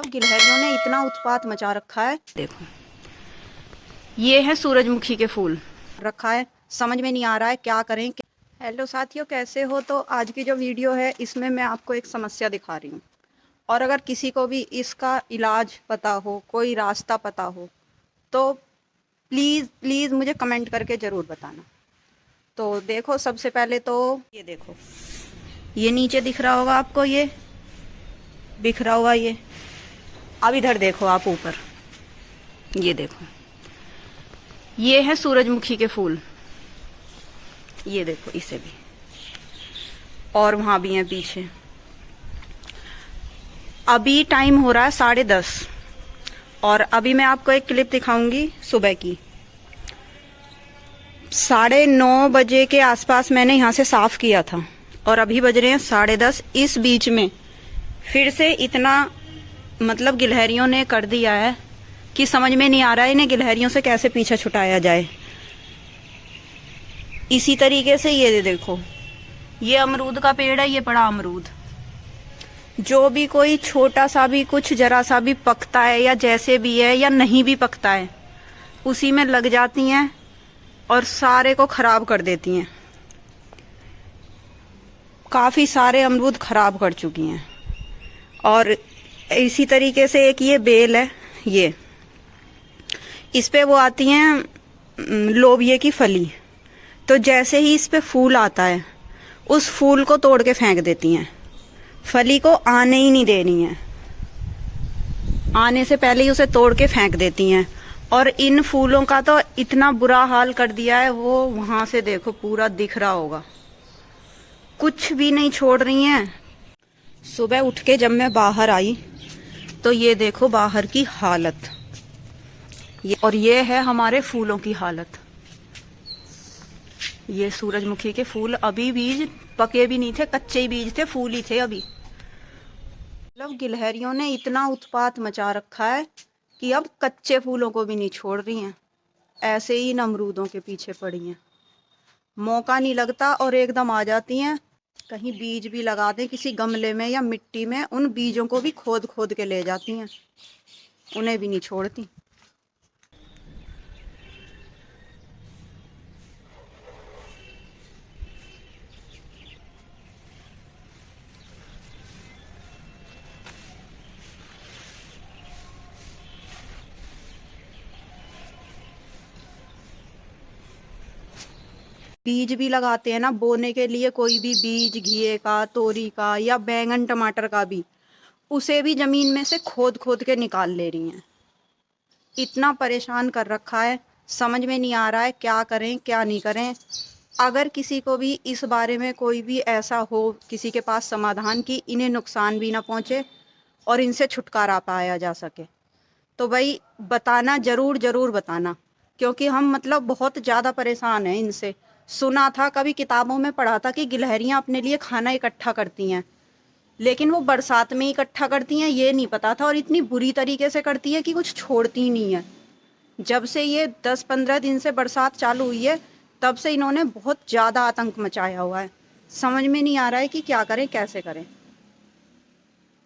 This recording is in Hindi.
गिलहरियों ने इतना उत्पात मचा रखा है। देखो, ये है सूरजमुखी के फूल रखा है, समझ में नहीं आ रहा है क्या करें। हेलो साथियों, कैसे हो? तो आज की जो वीडियो है इसमें मैं आपको एक समस्या दिखा रही हूँ, और अगर किसी को भी इसका इलाज पता हो, कोई रास्ता पता हो, तो प्लीज़ प्लीज़ मुझे कमेंट करके ज़रूर बताना। तो देखो, सबसे पहले तो ये देखो, ये नीचे दिख रहा होगा आपको, ये बिखरा हुआ ये। अब इधर देखो आप ऊपर, ये देखो, ये है सूरजमुखी के फूल। ये देखो, इसे भी, और वहां भी हैं पीछे। अभी टाइम हो रहा है 10:30, और अभी मैं आपको एक क्लिप दिखाऊंगी सुबह की। 9:30 बजे के आसपास मैंने यहाँ से साफ किया था, और अभी बज रहे हैं 10:30। इस बीच में फिर से इतना मतलब गिलहरियों ने कर दिया है कि समझ में नहीं आ रहा है इन्हें गिलहरियों से कैसे पीछा छुटाया जाए। इसी तरीके से ये देखो, ये अमरूद का पेड़ है, ये बड़ा अमरूद। जो भी कोई छोटा सा भी कुछ जरा सा भी पकता है, या जैसे भी है, या नहीं भी पकता है, उसी में लग जाती हैं और सारे को खराब कर देती हैं। काफी सारे अमरूद खराब कर चुकी हैं। और इसी तरीके से एक ये बेल है, ये इस पे वो आती हैं लोबिये की फली। तो जैसे ही इस पे फूल आता है, उस फूल को तोड़ के फेंक देती हैं। फली को आने ही नहीं देनी है, आने से पहले ही उसे तोड़ के फेंक देती हैं। और इन फूलों का तो इतना बुरा हाल कर दिया है, वो वहां से देखो पूरा दिख रहा होगा, कुछ भी नहीं छोड़ रही हैं। सुबह उठ के जब मैं बाहर आई तो ये देखो बाहर की हालत, और ये है हमारे फूलों की हालत। ये सूरजमुखी के फूल अभी बीज पके भी नहीं थे, कच्चे ही बीज थे, फूल ही थे अभी। मतलब गिलहरियों ने इतना उत्पात मचा रखा है कि अब कच्चे फूलों को भी नहीं छोड़ रही हैं, ऐसे ही इन अमरूदों के पीछे पड़ी हैं। मौका नहीं लगता और एकदम आ जाती हैं। कहीं बीज भी लगा दें किसी गमले में या मिट्टी में, उन बीजों को भी खोद खोद के ले जाती हैं, उन्हें भी नहीं छोड़ती। बीज भी लगाते हैं ना बोने के लिए, कोई भी बीज घिए का, तोरी का, या बैंगन टमाटर का भी, उसे भी जमीन में से खोद खोद के निकाल ले रही हैं। इतना परेशान कर रखा है, समझ में नहीं आ रहा है क्या करें क्या नहीं करें। अगर किसी को भी इस बारे में कोई भी ऐसा हो, किसी के पास समाधान कि इन्हें नुकसान भी ना पहुंचे और इनसे छुटकारा पाया जा सके, तो भाई बताना, जरूर जरूर बताना, क्योंकि हम मतलब बहुत ज़्यादा परेशान हैं इनसे। सुना था, कभी किताबों में पढ़ा था कि गिलहरियाँ अपने लिए खाना इकट्ठा करती हैं, लेकिन वो बरसात में इकट्ठा करती हैं ये नहीं पता था, और इतनी बुरी तरीके से करती है कि कुछ छोड़ती ही नहीं है। जब से ये 10-15 दिन से बरसात चालू हुई है, तब से इन्होंने बहुत ज़्यादा आतंक मचाया हुआ है। समझ में नहीं आ रहा है कि क्या करें कैसे करें।